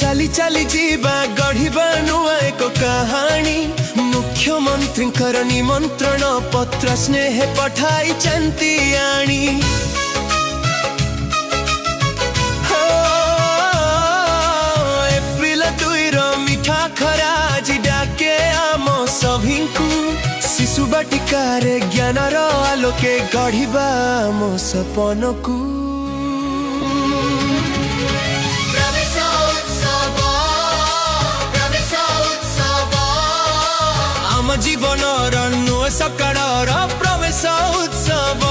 चली चली जीवा गढ़िबा नुआ एक कहानी मुख्यमंत्री निमंत्रण पत्र स्नेह पठाई चंती आनी एप्रिल 2 मिठा खरा आज डाके आम सभी शिशु बाटिकार ज्ञानर आलोके गढ़िबा आम सपन को जीवन नुआ सकाळर प्रवेश उत्सव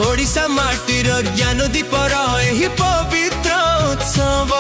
ओडिशा माटीर ज्ञान दीपर एही पवित्र उत्सव।